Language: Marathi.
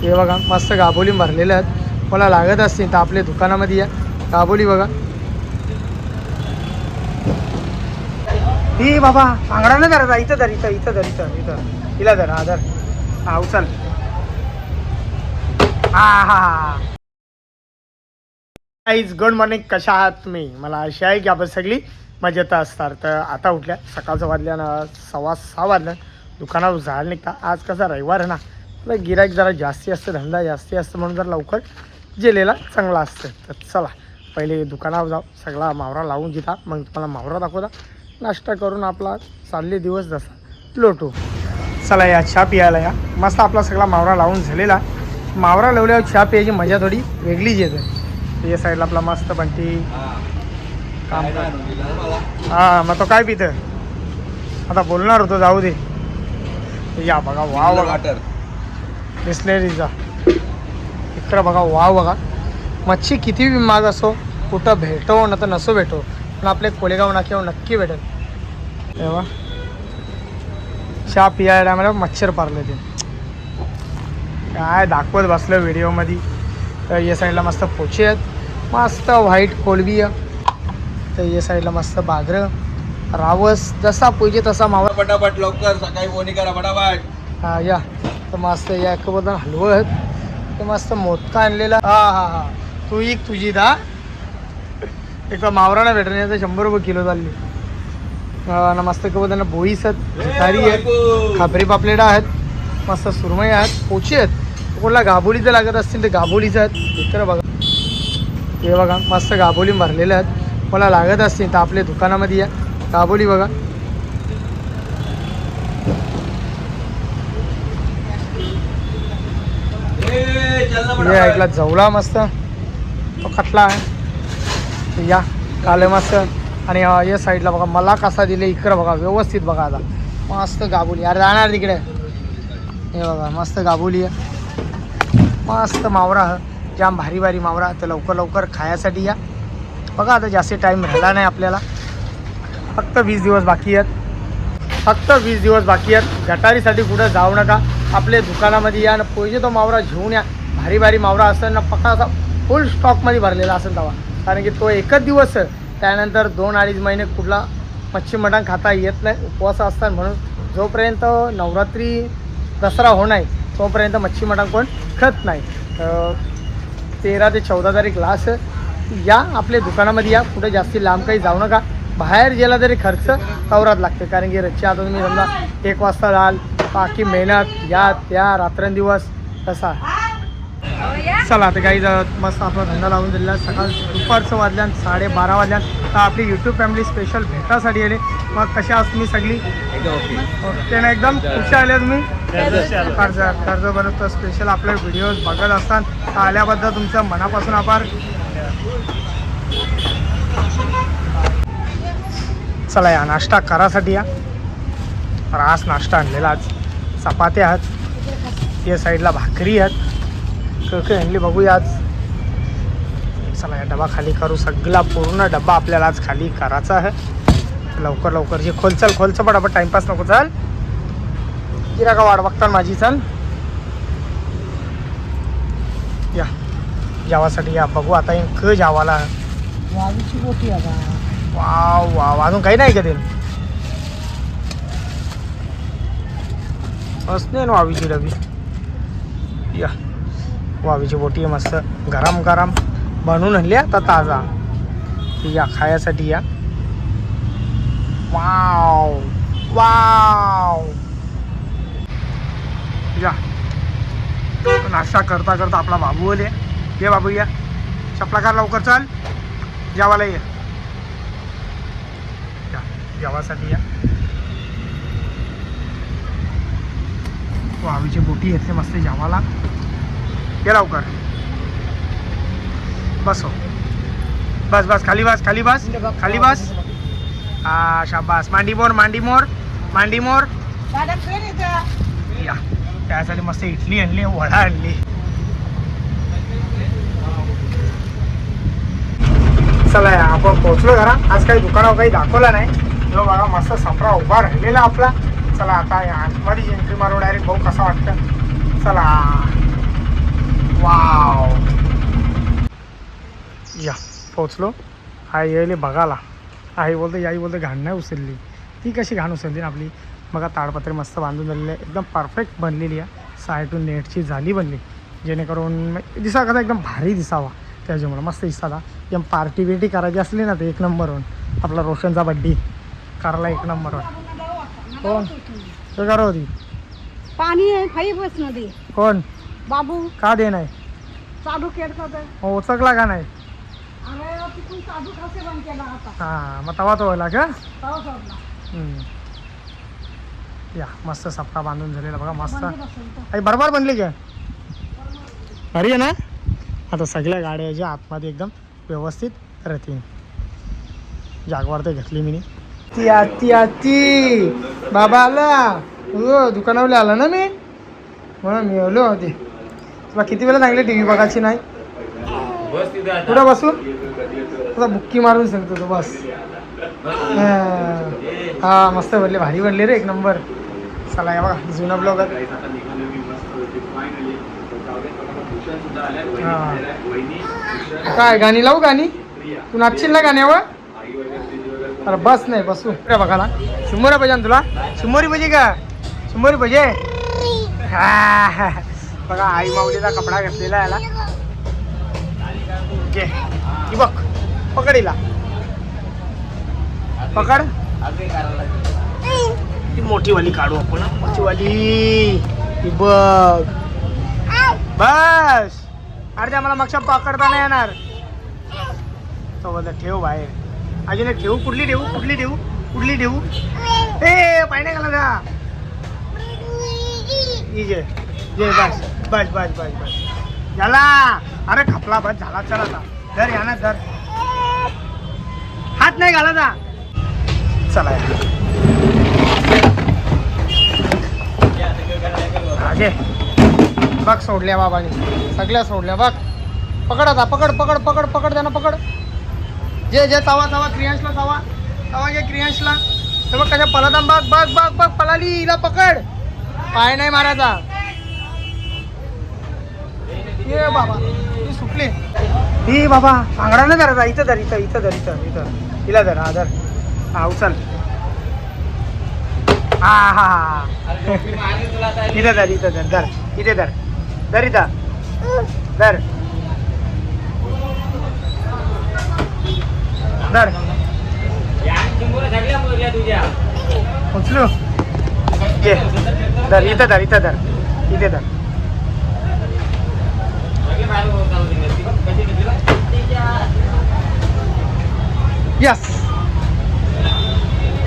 हे बघा मस्त गाबोली भरलेल्या आहेत. मला लागत असतील तर आपल्या दुकानामध्ये या. गाबोली बघा. ही बाबा आंगडा नाही धरायचा. इथं धर, इथं इथं धर, इथं इथं हिला धर. हा धर. हा उचल. हा हा हा. Guys good morning. कशा आहात तुम्ही? मला अशी आहे की आपण सगळी मजेत असतात. तर आता उठल्या सकाळचं वाजल्या ना 6:15 वाजलं. दुकानावर जायला निघता. आज कसा रविवार आहे ना, तर गिराईक जरा जास्ती असतं, धंदा जास्ती असतं, म्हणून जर लवकर गेलेला चांगला असतं. तर चला पहिले दुकानावर जाऊ, सगळा मावरा लावून घेता, मग तुम्हाला मावरा दाखवता. नाश्ता करून आपला चालले दिवस जसा लोटू. चला या चहा प्यायला या. मस्त आपला सगळा मावरा लावून झालेला. मावरा लावल्यावर चहा प्यायची मजा थोडी वेगळीच येते. या साईडला आपला मस्त बंटी काम हां. मग तो काय पितं आता? बोलणार होतो, जाऊ दे. या बघा वाव बघा बिस्लेरीचा. इकडं बघा वाव बघा. मच्छी किती बी महाग असो, कुठं भेटो ना तर नसो भेटो, पण आपले कोलेगाव नाक्यावर नक्की भेटेल. तेव्हा चहा पियायला मला मच्छर पारले ते काय दाखवत बसलं व्हिडिओमध्ये. तर या साईडला मस्त पोचे आहेत, मस्त व्हाईट कोलबी आहे. तर या साईडला मस्त बाजरं रावस, जसा पाहिजे तसा मावा. पटापट लवकर सकाळी कोणी करा पटापट. हा या. तर मस्त या बद्दल हलवं आहेत. ते मस्त मोदका आणलेला. हा हा हा. तू एक तुझी दा एक मावरा ना भेटण्याचं 100 रुपये किलो चालली ना. मस्त बद्दल बोईस आहेत, जितारी आहेत, खापरी पापलेटा आहेत, मस्त सुरमई आहेत, पोचे आहेत. कोणाला गाबोलीचं लागत असतील तर गाबोलीचं आहेत. इकडं बघा. हे बघा मस्त गाबोली भरलेल्या आहेत. मला लागत असतील तर आपल्या दुकानामध्ये या. गाबोली बघा. हे ऐकला जवळा मस्त तो खटला आहे. या काले मस्त. आणि या साईडला बघा मला कसा दिले. इकडं बघा व्यवस्थित बघा. आता मस्त गाबोली. अरे जाणार तिकडे. हे बघा मस्त गाबोली आहे, मस्त मावरा आहे, जाम भारी भारी मावरा. तर लवकर लवकर खाण्यासाठी या बघा. आता जास्त टाईम राहिला नाही आपल्याला, फक्त 20 दिवस बाकी आहेत. फक्त 20 दिवस बाकी आहेत. गटारीसाठी कुठं जाऊ नका, आपल्या दुकानामध्ये या ना. पाहिजे तो मावरा घेऊन या. भारी भारी मावरा असेल ना, पक्का असा फुल स्टॉकमध्ये भरलेला असेल तेव्हा. कारण की तो एकच दिवस, त्यानंतर 2-2.5 महिने कुठला मच्छी मटण खाता येत नाही, उपवास असतात. म्हणून जोपर्यंत नवरात्री दसरा होणार तोपर्यंत मच्छी मटण कोण खात नाही. 13 ते 14 तारीख लास्ट या आपल्या दुकानामध्ये या. कुठे जास्ती लांब काही जाऊ नका. बाहेर गेला तरी खर्च तवरात लागते, कारण की रच्ची आता तुम्ही समजा 1 वाजता जाल, बाकी मेहनत या त्या रात्रंदिवस तसा. चला आता काही मस्त आपला धंदा लावून दिलेला. सकाळ दुपारचं वाजल्यान 12:30 वाजल्यान. तर आपली यूट्यूब फॅमिली स्पेशल भेटासाठी आले. मग कशा आहात तुम्ही सगळी? ओके ना, एकदम खुश आले तुम्ही? कर्ज बनवतो स्पेशल आपले व्हिडिओज बघत असतात. तर आल्याबद्दल तुमचं मनापासून आभार. चला या नाश्ता करासाठी या. रास नाश्ता आणलेला आज. चपात्या आहेत, या साईडला भाकरी आहेत, कळकळी आणली बघूया आज. चला या डबा खाली करू. सगळा पूर्ण डबा आपल्याला आज खाली करायचा आहे. लवकर लवकर जे खोलचं पटापट, टाइमपास नको. चल किरा का वाट बघता माझी. चल या जेवासाठी या. बघू आता क जेवाला वावीची मोठी आता. Wow wow. अजून काही नाही का ते? असते ना वावीची डबी. या वावीची बोटी आहे, मस्त गरम गरम बनवून आणली आता ताजा. या खायासाठी या. Wow wow. या नाश्ता करता करता आपला बाबू आले. ये बाबू या. चपलाकार लवकर चल जेवायला ये. जेवासाठी या. वावीची बोटी येते मस्त जेवायला. ये लवकर. बस हो. बस बस खाली बस, खाली बस, खाली बस. हा शाबास. मांडी मोर, मांडी मोर, मांडी मोर. या त्यासाठी मस्त इडली आणली, वडा आणली. चला या आपण पोहोचलो घरा. आज काही दुकानावर काही दाखवला नाही. जो बघा मस्त सफरा उभा राहिलेला आपला. चला आता आतमध्ये एंट्री मारू डायरेक्ट. भाऊ कसा वाटतं? चला वाव. या पोचलो. आई यायले बघायला. आई बोलते घाण नाही उचलली. ती कशी घाण उचलली ना आपली. बघा ताडपत्री मस्त बांधून झालेली आहे, एकदम परफेक्ट बनलेली आहे. साईडून नेटची झाली बनली, जेणेकरून दिसा कसा एकदम भारी दिसावा. त्याच्यामुळे मस्त दिसाला. एकदम पार्टी बिर्टी करायची असली ना तर एक नंबरवर. आपला रोशनचा बड्डे करायला एक नंबरवर. कोण तो करा होती पाणी आहे खाई बस नदी. कोण बाबू का दे नाही चालू केलं तर ओचकला का नाही. अरे तिकडून चालू कसे बंद केला आता. हां मग तवा तो व्हायला का. तवा सोडला. या मस्त सप्ता बांधून झालेला बघा मस्त. बंदी बसेल तर. आई बरोबर बनली का. भारी आहे ना. आता सगळ्या गाड्या ज्या आतमध्ये एकदम व्यवस्थित राहतील. जागवार तर घेतली मी. ती आती आती बाबा आला. हो दुकानावर आला ना मी, म्हणून मी आलो होते. तुला किती वेळा सांगले टी व्ही बघायची नाही. कुठं बसून तुला बुक्की मारून सांगतो तो बस. हा मस्त बनले, भारी बनले रे एक नंबर. चला या बघा जुना ब्लॉग. काय गाणी लावू. गाणी तू नाचशील ना गाण्यावर. अरे बस नाही बसू रे बघाला. शिमोरी पाहिजे ना तुला. शिमोरी पाहिजे का. शिमोरी पाहिजे. हा बघा आई माऊलीचा कपडा घेतलेला याला. घे ही बघ पकडीला पकड. ती मोठीवाली काढू आपण. मोठीवाली ही बघ. बस अरे मला मागच्या पकडता नाही येणार. तो बोलता ठेव बाहेर. अजून एक ठेवू. कुठली ठेवू कुठली ठेवू कुठली ठेवू. ए पाय नाही घाला का. जे बस बस बस बस बस झाला. अरे खपला बस झाला. चला आता धर या ना धर. हात नाही घाला जा. चला घे बघ सोडल्या बाबाने सगळ्या सोडल्या बघ. पकड आता पकड पकड पकड पकड त्यांना पकड. जे जे तवा तवा क्रियांशला तवा तवा घे क्रियांशला. तर बघ कशा पळत बघ बघ बघ बघ पळाली. हिला पकड. पाय नाही मारायचा. ये बाबा ती सुटली. ही बाबा आंगडा नाही धरायचा. इथं धर इथं इथं धर इथं इथं. हिला धर हा धर. हा उचल. हा हा हा इथं धर इथं धर धर इथे धर धर इथं धर धर. उचलू घे धर इथं धर इथं धर इथे धर. यस